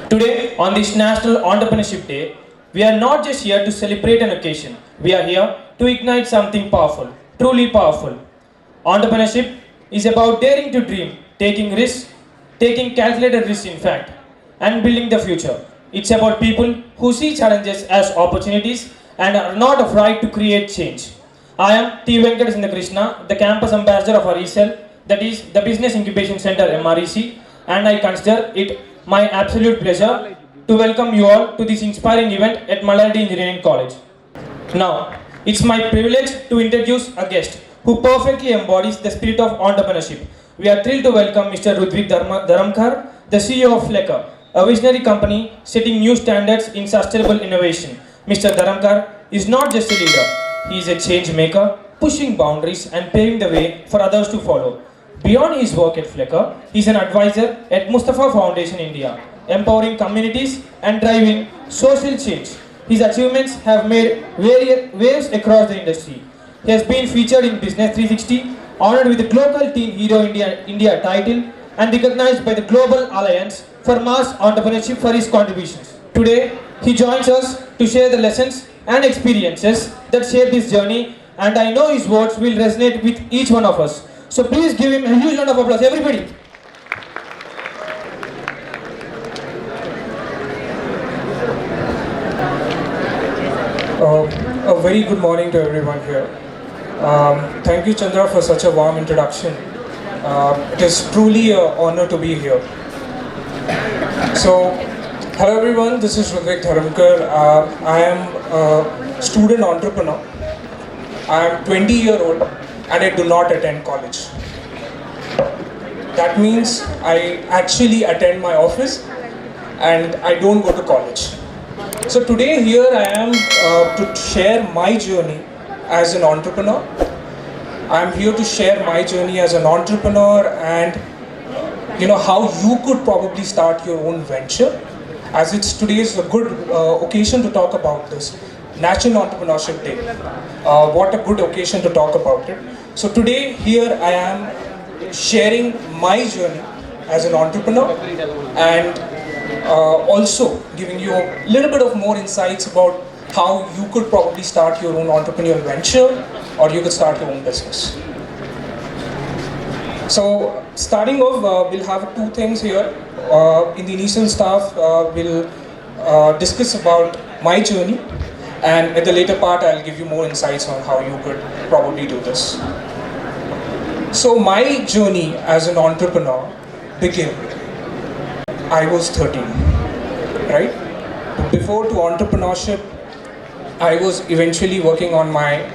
Today, on this National Entrepreneurship Day, we are not just here to celebrate an occasion, we are here to ignite something powerful, truly powerful. Entrepreneurship is about daring to dream, taking risks, taking calculated risks in fact, and building the future. It's about people who see challenges as opportunities and are not afraid to create change. I am T. Venkatasindha Krishna, the campus ambassador of our ESL, that is the Business Incubation Center MREC, and I consider it my absolute pleasure to welcome you all to this inspiring event at Maladi Engineering College. Now, it's my privilege to introduce a guest who perfectly embodies the spirit of entrepreneurship. We are thrilled to welcome Mr. Rudvik Dharamkar, the CEO of Flecker, a visionary company setting new standards in sustainable innovation. Mr. Dharamkar is not just a leader, he is a change maker, pushing boundaries and paving the way for others to follow. Beyond his work at Flecker, he is an advisor at Mustafa Foundation India, empowering communities and driving social change. His achievements have made waves across the industry. He has been featured in Business 360, honored with the Global Teen Hero India title, and recognized by the Global Alliance for Mass Entrepreneurship for his contributions. Today, he joins us to share the lessons and experiences that shaped his journey, and I know his words will resonate with each one of us. So please give him a huge round of applause, everybody. A very good morning to everyone here. Thank you, Chandra, for such a warm introduction. It is truly an honor to be here. So, hello everyone, this is Rudvik Dharamkar. I am a student entrepreneur. I am 20-year-old and I do not attend college. That means I actually attend my office and I don't go to college. So today here I am to share my journey as an entrepreneur. I am here to share my journey as an entrepreneur and how you could probably start your own venture, as it's today's a good occasion to talk about this National Entrepreneurship Day. What a good occasion to talk about it. So today here I am sharing my journey as an entrepreneur and also giving you a little bit of more insights about how you could probably start your own entrepreneurial venture or you could start your own business. So starting off, we'll have two things here. In the initial stuff, we'll discuss about my journey, and at the later part I'll give you more insights on how you could probably do this. So my journey as an entrepreneur began, I was 13, right? Before to entrepreneurship, I was eventually working on my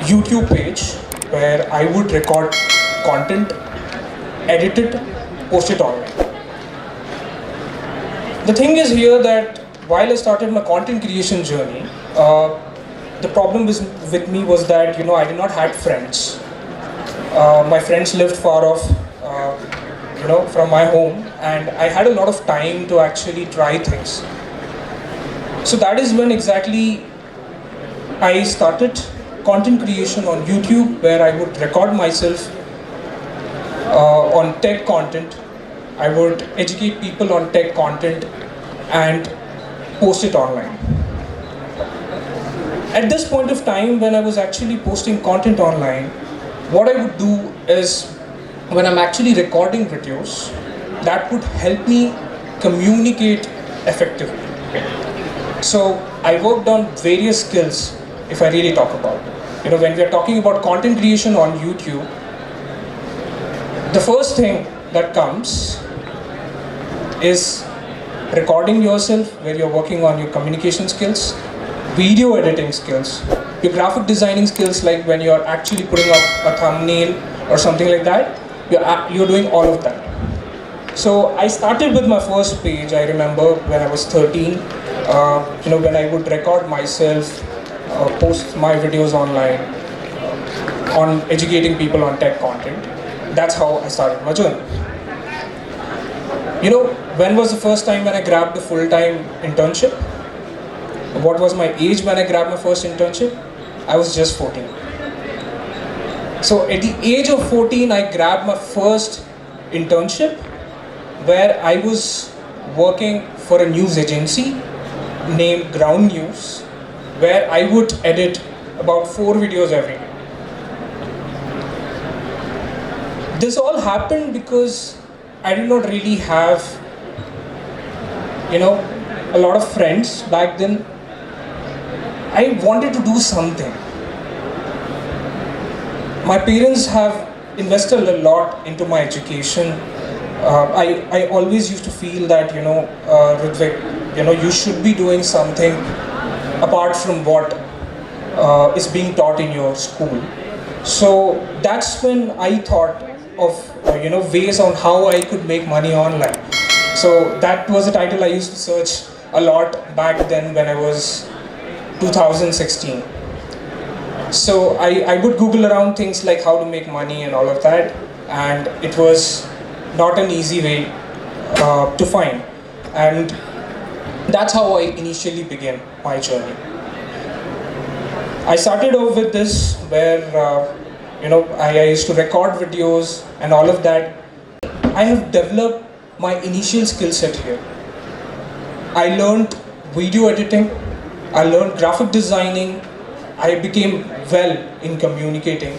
YouTube page where I would record content, edit it, post it online. The thing is here that while I started my content creation journey, the problem with me was that I did not have friends. My friends lived far off, from my home, and I had a lot of time to actually try things. So that is when exactly I started content creation on YouTube, where I would record myself on tech content. I would educate people on tech content and post it online. At this point of time, when I was actually posting content online, what I would do is, when I'm actually recording videos, that would help me communicate effectively. So I worked on various skills, if I really talk about it. When we are talking about content creation on YouTube, the first thing that comes is recording yourself, where you're working on your communication skills, video editing skills, your graphic designing skills, like when you're actually putting up a thumbnail or something like that, you're doing all of that. So I started with my first page. I remember when I was 13, when I would record myself, post my videos online, on educating people on tech content. That's how I started my journey. When was the first time when I grabbed a full-time internship? What was my age when I grabbed my first internship? I was just 14. So at the age of 14, I grabbed my first internship, where I was working for a news agency named Ground News, where I would edit about 4 videos every day. This all happened because I did not really have, a lot of friends back then. I wanted to do something. My parents have invested a lot into my education. I always used to feel that, Ritvik, you should be doing something apart from what is being taught in your school. So that's when I thought of, ways on how I could make money online. So that was a title I used to search a lot back then when I was 2016. So I would Google around things like how to make money and all of that, and it was not an easy way to find. And that's how I initially began my journey. I started off with this where, I used to record videos and all of that. I have developed my initial skill set here. I learned video editing, I learned graphic designing, I became well in communicating.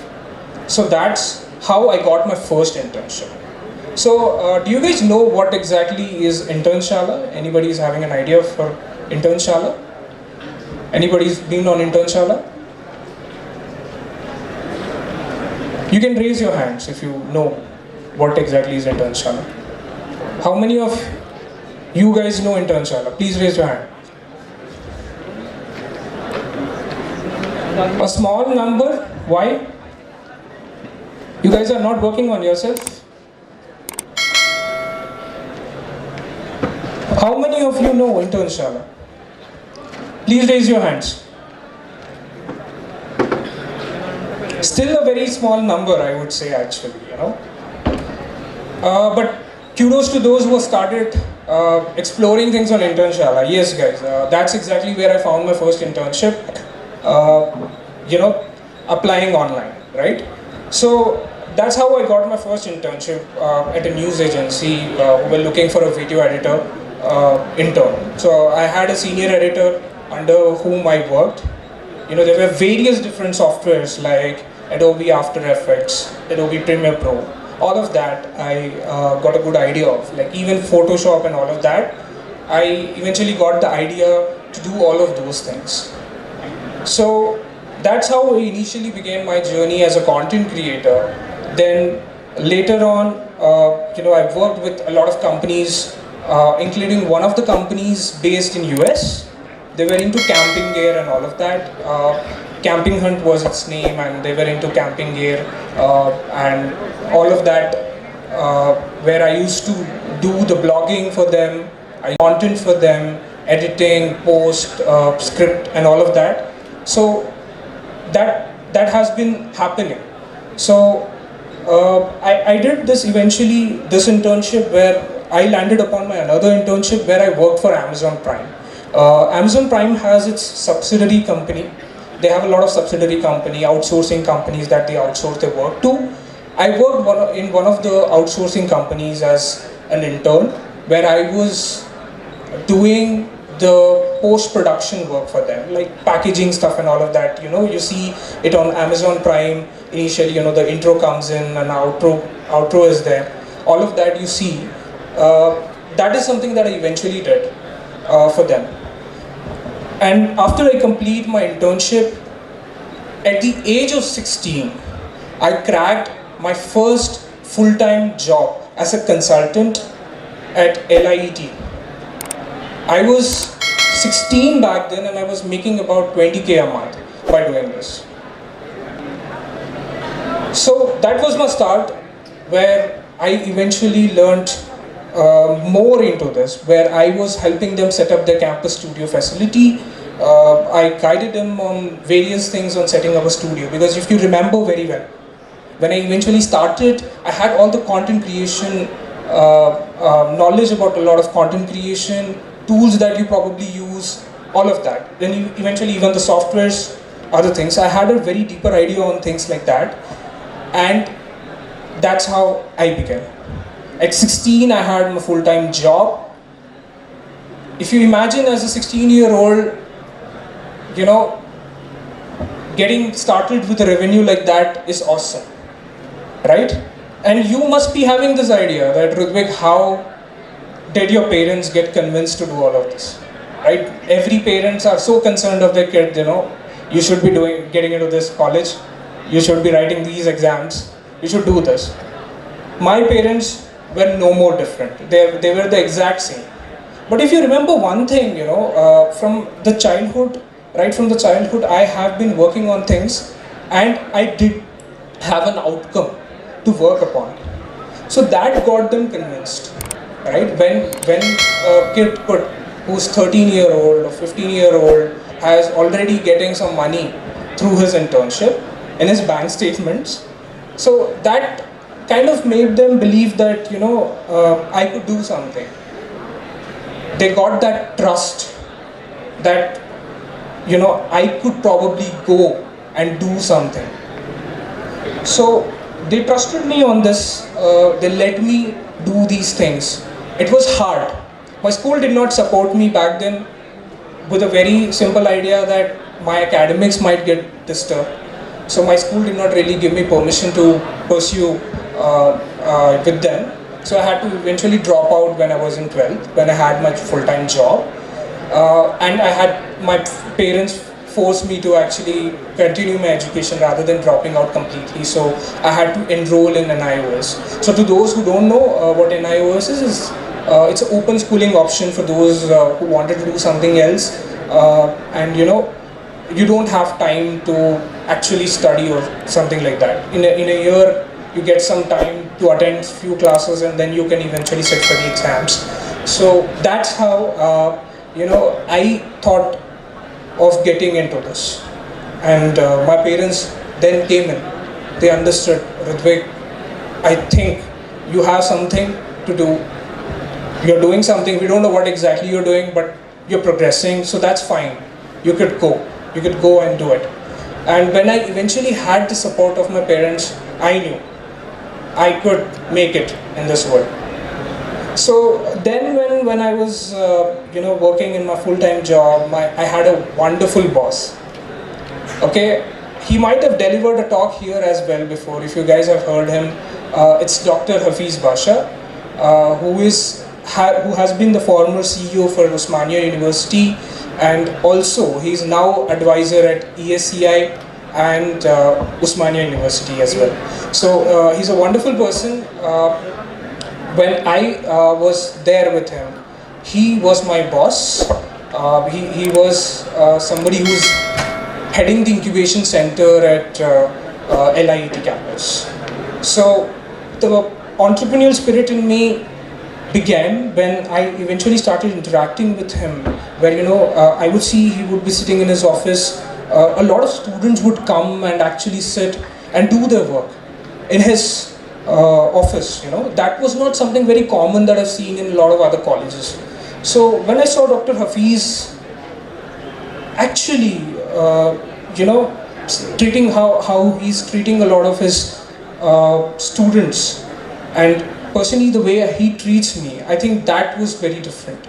So that's how I got my first internship. So do you guys know what exactly is Internshala? Anybody is having an idea for Internshala? Anybody's been on Internshala? You can raise your hands if you know what exactly is Internshala. How many of you guys know Internshala? Please raise your hand. A small number. Why? You guys are not working on yourself? How many of you know Internshala? Please raise your hands. Still a very small number, I would say, actually, But kudos to those who started exploring things on Internshala. Yes, guys, that's exactly where I found my first internship. Applying online, right? So that's how I got my first internship at a news agency who were looking for a video editor intern. So I had a senior editor under whom I worked. There were various different softwares like Adobe After Effects, Adobe Premiere Pro. All of that I got a good idea of, like even Photoshop and all of that. I eventually got the idea to do all of those things. So that's how I initially began my journey as a content creator. Then later on, I worked with a lot of companies, including one of the companies based in US. They were into camping gear and all of that. Camping Hunt was its name, and they were into camping gear and all of that, where I used to do the blogging for them, content for them, editing, post, script and all of that. So that has been happening. So I did this eventually, this internship where I landed upon my another internship where I worked for Amazon Prime. Amazon Prime has its subsidiary company. They have a lot of subsidiary company, outsourcing companies that they outsource their work to. I worked in one of the outsourcing companies as an intern, where I was doing the post-production work for them, like packaging stuff and all of that. You see it on Amazon Prime. Initially, the intro comes in and outro is there. All of that you see. That is something that I eventually did for them. And after I complete my internship, at the age of 16, I cracked my first full-time job as a consultant at LIET. I was 16 back then and I was making about 20K a month by doing this. So that was my start, where I eventually learned more into this, where I was helping them set up their campus studio facility. I guided them on various things on setting up a studio, because if you remember very well, when I eventually started, I had all the content creation knowledge about a lot of content creation, tools that you probably use, all of that. Then eventually even the softwares, other things. I had a very deeper idea on things like that, and that's how I began. At 16, I had my full-time job, if you imagine as a 16-year-old, you know, getting started with a revenue like that is awesome, right? And you must be having this idea that, Rudvik, how did your parents get convinced to do all of this, right? Every parents are so concerned of their kid, you know, you should be getting into this college, you should be writing these exams, you should do this. My parents were no more different. They were the exact same. But if you remember one thing, you know, from the childhood, right from the childhood, I have been working on things, and I did have an outcome to work upon. So that got them convinced, right? When a kid who's 13-year-old or 15-year-old has already getting some money through his internship in his bank statements, so that kind of made them believe that, you know, I could do something. They got that trust that, you know, I could probably go and do something. So they trusted me on this. They let me do these things. It was hard. My school did not support me back then, with a very simple idea that my academics might get disturbed. So my school did not really give me permission to pursue with them. So I had to eventually drop out when I was in 12th, when I had my full-time job. And I had my parents forced me to actually continue my education rather than dropping out completely. So I had to enroll in NIOS. So to those who don't know what NIOS is it's an open schooling option for those who wanted to do something else. And you know, you don't have time to actually study or something like that. In a year, you get some time to attend few classes, and then you can eventually sit for the exams. So that's how you know, I thought of getting into this. And my parents then came in. They understood, Ritvik, I think you have something to do. You're doing something, we don't know what exactly you're doing, but you're progressing, so that's fine. You could go and do it. And when I eventually had the support of my parents, I knew I could make it in this world. So then when I was you know, working in my full-time job, I had a wonderful boss. Okay, he might have delivered a talk here as well before, if you guys have heard him. It's Dr. Hafiz Basha, who has been the former CEO for Osmania University, and also he's now advisor at ESCI and Osmania University as well. So he's a wonderful person. When I was there with him, he was my boss. He was somebody who's heading the incubation center at LIET campus. So the entrepreneurial spirit in me began when I eventually started interacting with him, where, you know, I would see he would be sitting in his office. A lot of students would come and actually sit and do their work in his office. You know, that was not something very common that I've seen in a lot of other colleges. So when I saw Dr. Hafiz actually, you know, treating how he's treating a lot of his students, and personally the way he treats me, I think that was very different.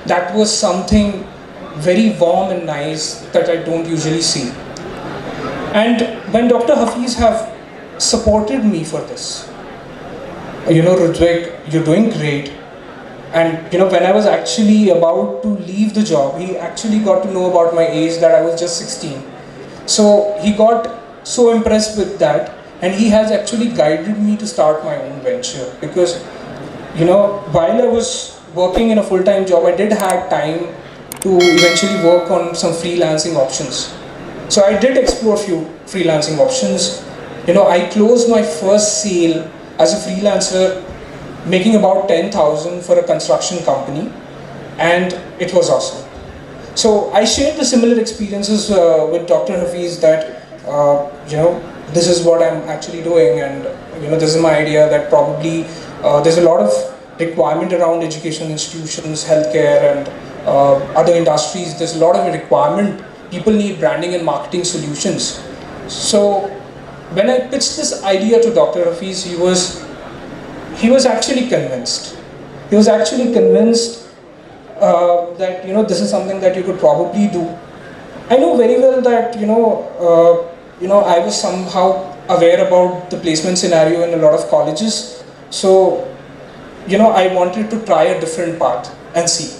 That was something very warm and nice that I don't usually see. And when Dr. Hafiz have supported me for this, you know, Rudvik, you're doing great. And you know, when I was actually about to leave the job, he actually got to know about my age, that I was just 16. So he got so impressed with that, and he has actually guided me to start my own venture. Because, you know, while I was working in a full-time job, I did have time to eventually work on some freelancing options. So I did explore a few freelancing options. You know, I closed my first sale as a freelancer, making about 10,000 for a construction company, and it was awesome. So I shared the similar experiences with Dr. Hafiz, that you know, this is what I'm actually doing, and you know, this is my idea, that probably there's a lot of requirement around education institutions, healthcare, and other industries. There's a lot of requirement. People need branding and marketing solutions. So when I pitched this idea to Dr. Hafiz, he was actually convinced. He was actually convinced that this is something that you could probably do. I know very well that I was somehow aware about the placement scenario in a lot of colleges, so I wanted to try a different path and see.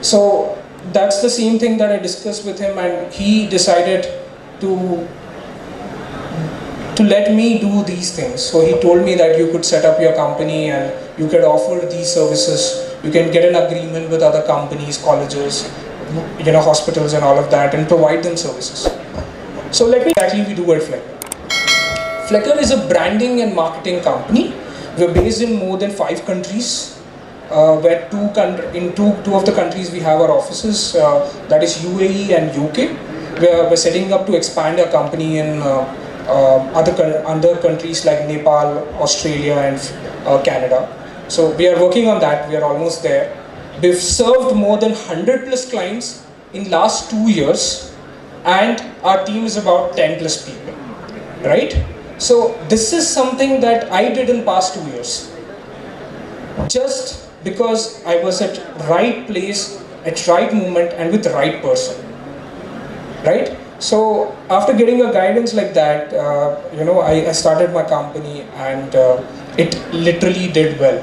So that's the same thing that I discussed with him, and he decided to let me do these things. So he told me that you could set up your company and you could offer these services. You can get an agreement with other companies, colleges, hospitals and all of that, and provide them services. So let me exactly we do at Flecker. Flecker is a branding and marketing company. We're based in more than 5 countries. Where in two of the countries we have our offices, that is UAE and UK. We're setting up to expand our company in other countries like Nepal, Australia and Canada. So we are working on that, we are almost there. We've served more than 100 plus clients in last 2 years, and our team is about 10 plus people, right? So this is something that I did in past 2 years. Just because I was at right place, at right moment and with the right person, right? So after getting a guidance like that, I started my company, and it literally did well.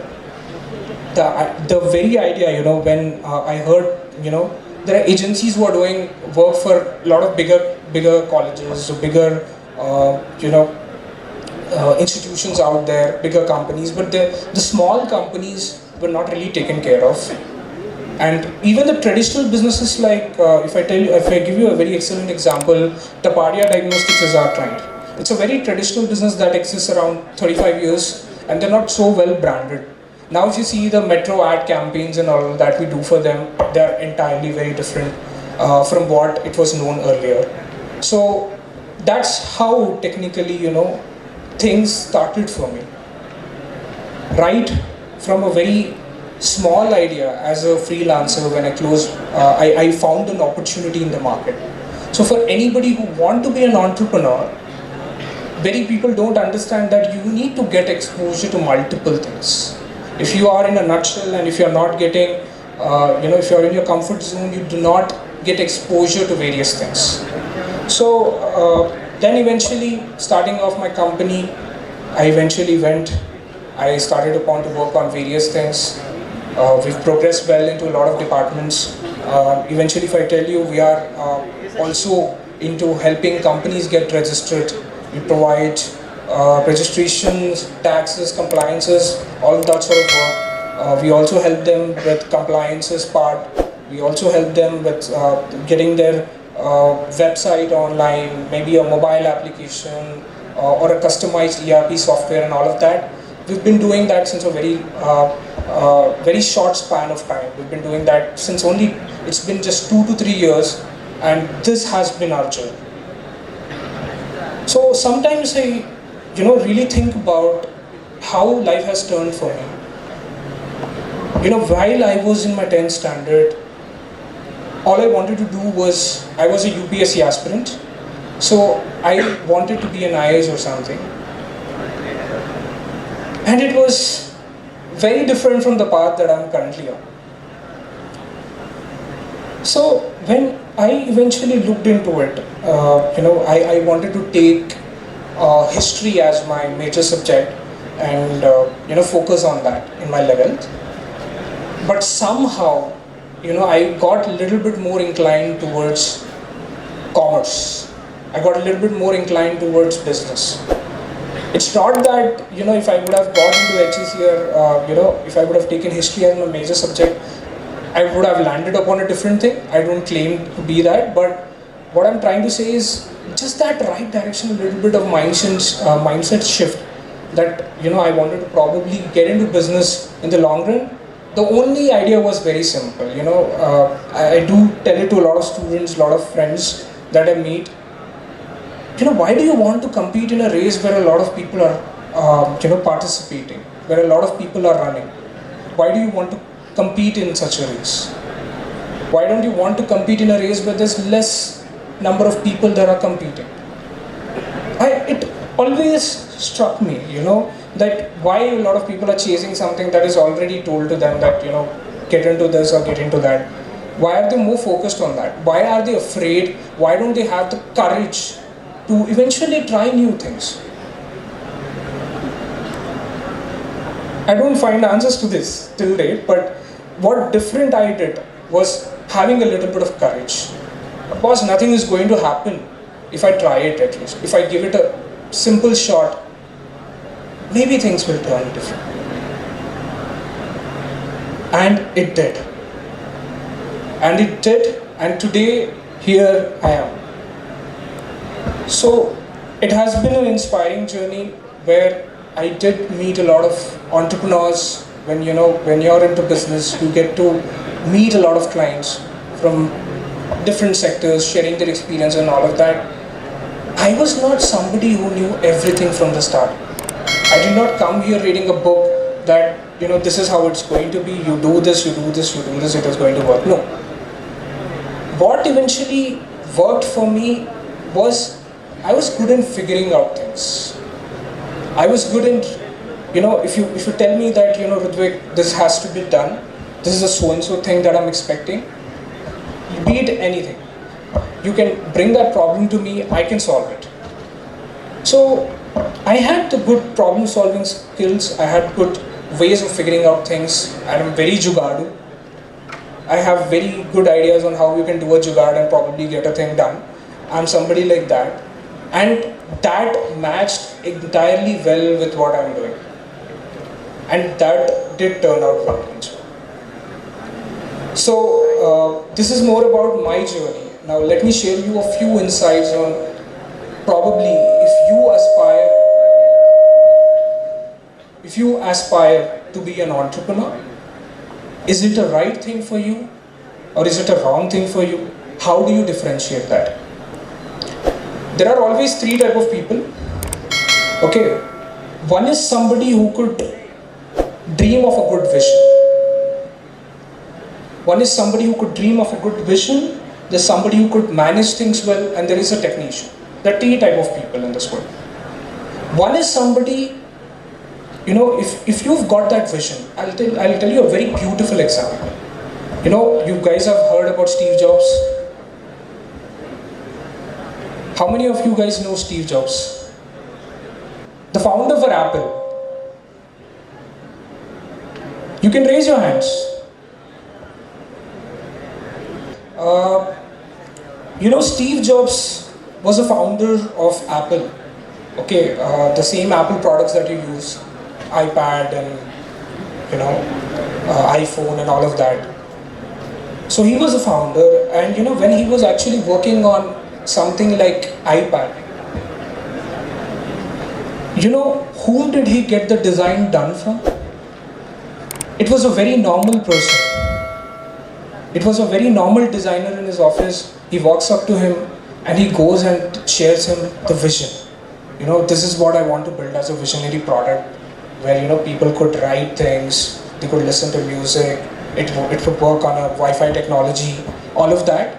The very idea, when I heard, there are agencies who are doing work for a lot of bigger colleges, bigger, institutions out there, bigger companies, but the small companies were not really taken care of. And even the traditional businesses, like if I give you a very excellent example, Tapadia Diagnostics is our client. It's a very traditional business that exists around 35 years, and they're not so well branded. Now if you see the metro ad campaigns and all that we do for them, they're entirely very different from what it was known earlier. So that's how technically, things started for me. Right from a very small idea as a freelancer, when I closed, I found an opportunity in the market. So for anybody who want to be an entrepreneur, many people don't understand that you need to get exposure to multiple things. If you are in a nutshell, and if you're not getting, if you're in your comfort zone, you do not get exposure to various things. So then eventually, starting off my company, I started upon to work on various things. We've progressed well into a lot of departments. Eventually, if I tell you, we are also into helping companies get registered. We provide registrations, taxes, compliances, all of that sort of work. We also help them with compliances part. We also help them with getting their website online, maybe a mobile application or a customized ERP software and all of that. We've been doing that since a very short span of time. We've been doing that since it's been just 2 to 3 years, and this has been our journey. So sometimes I, really think about how life has turned for me. While I was in my 10th standard, all I wanted to do was, I was a UPSC aspirant, so I wanted to be an IAS or something. And it was very different from the path that I'm currently on. So when I eventually looked into it, I wanted to take history as my major subject and focus on that in my 11th. But somehow, I got a little bit more inclined towards commerce. I got a little bit more inclined towards business. It's not that, if I would have gone into HEC or, if I would have taken history as my major subject, I would have landed upon a different thing. I don't claim to be that, but what I'm trying to say is just that right direction, a little bit of mindset shift that, I wanted to probably get into business in the long run. The only idea was very simple. I do tell it to a lot of students, a lot of friends that I meet. Why do you want to compete in a race where a lot of people are, participating, where a lot of people are running? Why do you want to compete in such a race? Why don't you want to compete in a race where there's less number of people that are competing? It always struck me, that why a lot of people are chasing something that is already told to them that, get into this or get into that? Why are they more focused on that? Why are they afraid? Why don't they have the courage to eventually try new things? I don't find answers to this till date, but what different I did was having a little bit of courage. Of course, nothing is going to happen if I try it at least. If I give it a simple shot, maybe things will turn different. And it did. And it did, and today, here I am. So, it has been an inspiring journey where I did meet a lot of entrepreneurs. When you're into business, you get to meet a lot of clients from different sectors, sharing their experience and all of that. I was not somebody who knew everything from the start. I did not come here reading a book that, this is how it's going to be, you do this, you do this, you do this, it is going to work. No. What eventually worked for me was, I was good in figuring out things. I was good in, if you tell me that, Ridvik, this has to be done, this is a so-and-so thing that I'm expecting, be it anything. You can bring that problem to me, I can solve it. So, I had the good problem solving skills, I had good ways of figuring out things, and I'm very jugadu. I have very good ideas on how you can do a jugaad and probably get a thing done. I'm somebody like that. And that matched entirely well with what I'm doing. And that did turn out well. So, this is more about my journey. Now let me share you a few insights on probably if you aspire to be an entrepreneur, is it a right thing for you or is it a wrong thing for you? How do you differentiate that? There are always three types of people. Okay, one is somebody who could dream of a good vision. One is somebody who could dream of a good vision. There's somebody who could manage things well, and there is a technician. There are three types of people in this world. One is somebody, if you've got that vision, I'll tell you a very beautiful example. You guys have heard about Steve Jobs. How many of you guys know Steve Jobs? The founder for Apple. You can raise your hands. Steve Jobs was a founder of Apple. Okay, the same Apple products that you use, iPad and iPhone and all of that. So he was a founder, and when he was actually working on something like iPad, whom did he get the design done from? It was a very normal person. It was a very normal designer in his office. He walks up to him and he goes and shares him the vision. This is what I want to build as a visionary product where people could write things, they could listen to music, it would work on a Wi-Fi technology, all of that.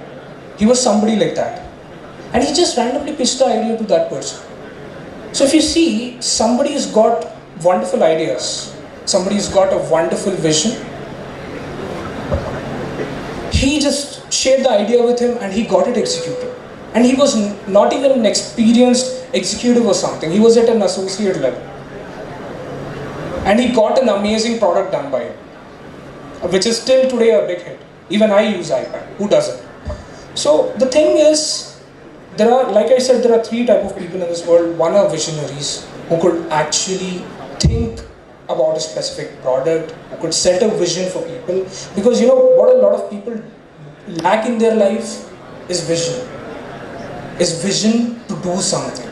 He was somebody like that. And he just randomly pitched the idea to that person. So if you see, somebody's got wonderful ideas, somebody's got a wonderful vision. He just shared the idea with him and he got it executed. And he was not even an experienced executive or something. He was at an associate level. And he got an amazing product done by him, which is still today a big hit. Even I use iPad. Who doesn't? So the thing is, like I said, there are three types of people in this world. One are visionaries who could actually think about a specific product, who could set a vision for people. Because what a lot of people lack in their life is vision. Is vision to do something.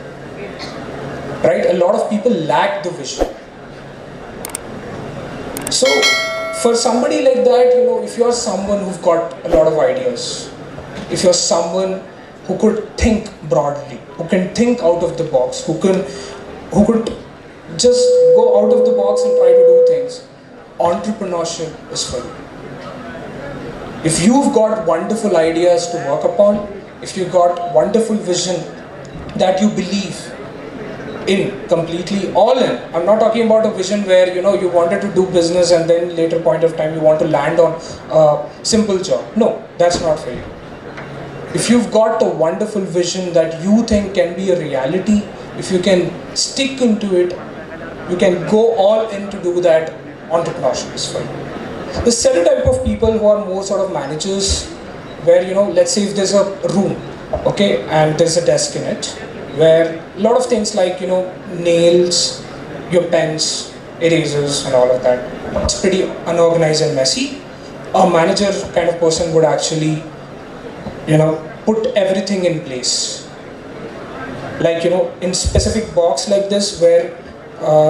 Right? A lot of people lack the vision. So, for somebody like that, if you're someone who've got a lot of ideas, if you're someone who could think broadly, who can think out of the box, who could just go out of the box and try to do things, entrepreneurship is for you. If you've got wonderful ideas to work upon, if you've got wonderful vision that you believe in, completely all in. I'm not talking about a vision where you wanted to do business and then later point of time you want to land on a simple job. No, that's not for you. If you've got a wonderful vision that you think can be a reality, if you can stick into it, you can go all in to do that, entrepreneurship is for you. The certain type of people who are more sort of managers, where let's say if there's a room, okay, and there's a desk in it, where a lot of things like nails, your pens, erasers and all of that, it's pretty unorganized and messy. A manager kind of person would actually put everything in place, like in specific box like this, where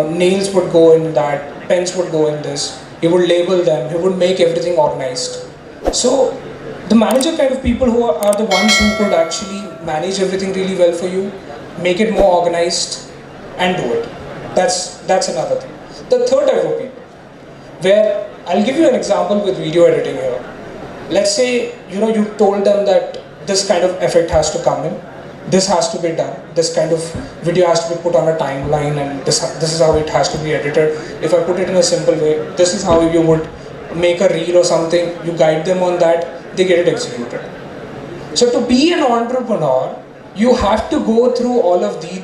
nails would go in that, pens would go in this, he would label them, he would make everything organized. So the manager kind of people who are the ones who could actually manage everything really well for you, make it more organized and do it. That's another thing. The third type of people, where I'll give you an example with video editing here. Let's say you told them that this kind of effect has to come in, this has to be done, this kind of video has to be put on a timeline, and this is how it has to be edited. If I put it in a simple way, this is how you would make a reel or something. You guide them on that, they get it executed. So to be an entrepreneur, you have to go through all of these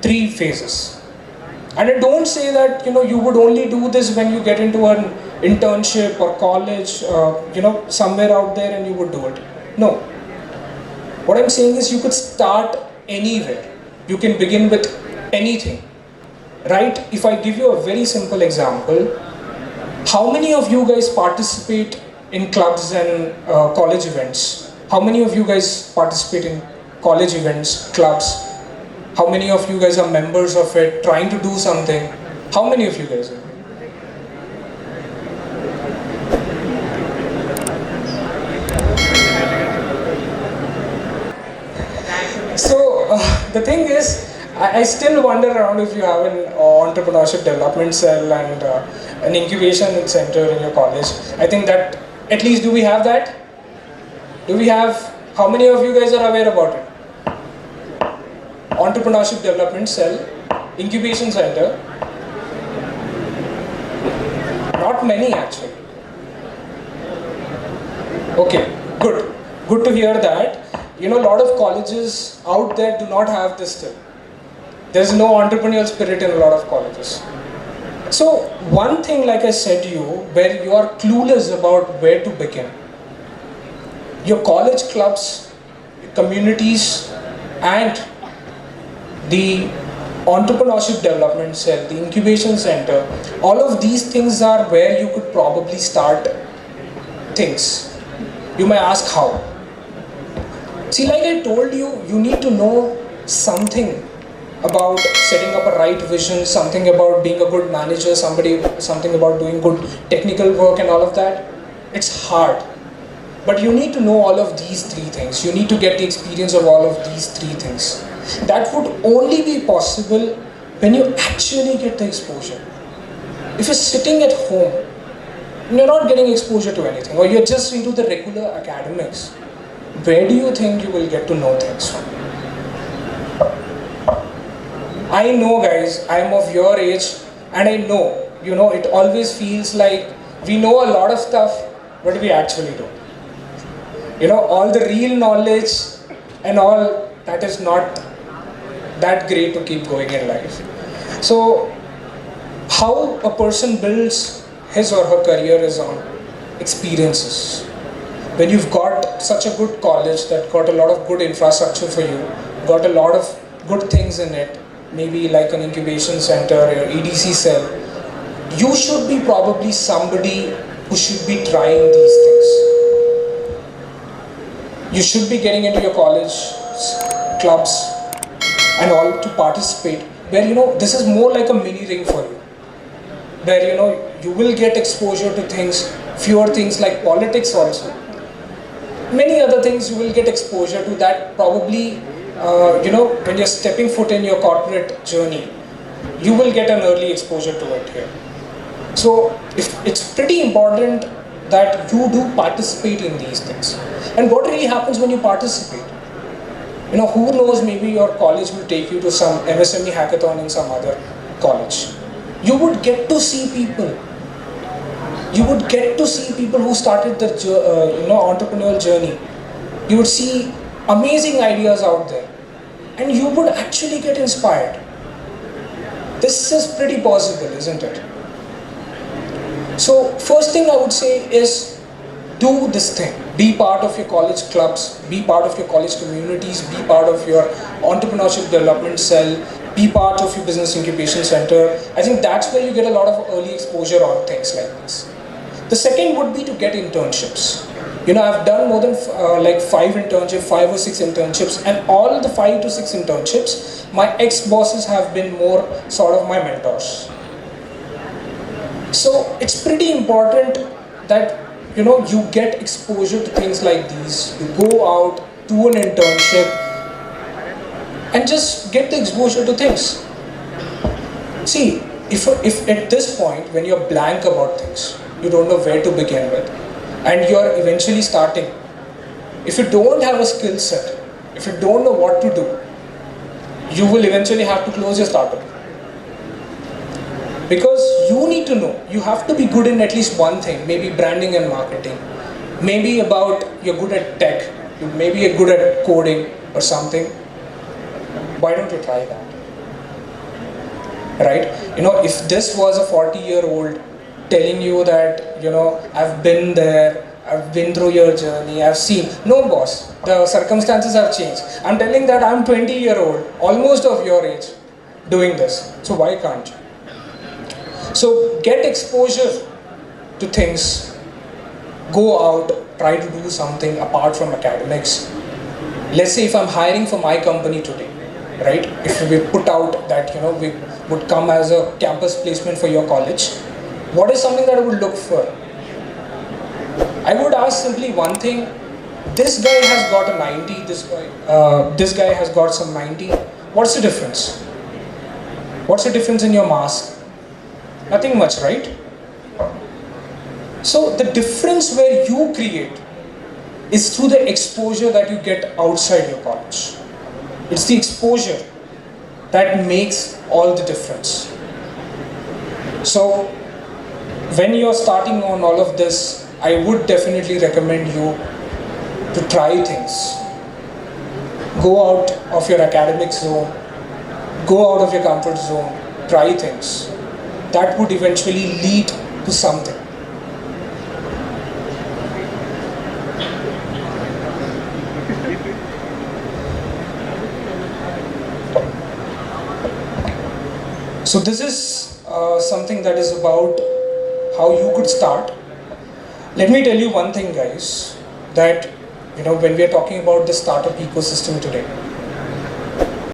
three phases. And I don't say that you would only do this when you get into an internship or college, somewhere out there, and you would do it. No. What I'm saying is you could start anywhere. You can begin with anything, right? If I give you a very simple example, how many of you guys participate in clubs and college events? How many of you guys participate in college events, clubs? How many of you guys are members of it, trying to do something? How many of you guys are? So the thing is, I still wander around if you have an entrepreneurship development cell and an incubation center in your college. I think that, at least, do we have that? Do we have, how many of you guys are aware about it? Entrepreneurship development cell, incubation center. Not many actually. Okay, good. Good to hear that. A lot of colleges out there do not have this still. There's no entrepreneurial spirit in a lot of colleges. So one thing, like I said to you, where you are clueless about where to begin, your college clubs, communities, and the entrepreneurship development cell, the incubation center, all of these things are where you could probably start things. You may ask how. See, like I told you, you need to know something about setting up a right vision, something about being a good manager, something about doing good technical work and all of that. It's hard. But you need to know all of these three things. You need to get the experience of all of these three things. That would only be possible when you actually get the exposure. If you're sitting at home, you're not getting exposure to anything, or you're just into the regular academics, where do you think you will get to know things from? I know, guys, I'm of your age, and I know, it always feels like we know a lot of stuff, but we actually don't. All the real knowledge and all, that is not that great to keep going in life. So, how a person builds his or her career is on experiences. When you've got such a good college that got a lot of good infrastructure for you, got a lot of good things in it, maybe like an incubation center or EDC cell, you should be probably somebody who should be trying these things. You should be getting into your college clubs and all to participate, where this is more like a mini ring for you, where you will get exposure to things, fewer things like politics also. Many other things you will get exposure to that probably, when you're stepping foot in your corporate journey, you will get an early exposure to it here. So it's pretty important that you do participate in these things. And what really happens when you participate? Who knows, maybe your college will take you to some MSME hackathon in some other college. You would get to see people. You would get to see people who started their entrepreneurial journey. You would see amazing ideas out there, and you would actually get inspired. This is pretty possible, isn't it? So first thing I would say is, do this thing. Be part of your college clubs, be part of your college communities, be part of your entrepreneurship development cell, be part of your business incubation center. I think that's where you get a lot of early exposure on things like this. The second would be to get internships. I've done more than 5 or 6 internships, and all the 5 to 6 internships, my ex-bosses have been more sort of my mentors. So it's pretty important that you get exposure to things like these. You go out, do an internship, and just get the exposure to things. See, if at this point, when you're blank about things, you don't know where to begin with, and you're eventually starting, if you don't have a skill set, if you don't know what to do, you will eventually have to close your startup. Because you need to know, you have to be good in at least one thing, maybe branding and marketing, maybe you're good at tech, maybe you're good at coding or something. Why don't you try that? Right? If this was a 40-year-old telling you that, I've been there, I've been through your journey, I've seen. No, boss, the circumstances have changed. I'm telling that I'm 20-year-old, almost of your age, doing this. So why can't you? So get exposure to things, go out, try to do something apart from academics. Let's say if I'm hiring for my company today, right? If we put out that, we would come as a campus placement for your college, what is something that I would look for? I would ask simply one thing. This guy has got a 90, this guy has got some 90. What's the difference? What's the difference in your mask? Nothing much, right? So the difference where you create is through the exposure that you get outside your college. It's the exposure that makes all the difference. So when you're starting on all of this, I would definitely recommend you to try things. Go out of your academic zone, go out of your comfort zone, try things. That would eventually lead to something. So this is something that is about how you could start. Let me tell you one thing, guys, that when we are talking about the startup ecosystem today,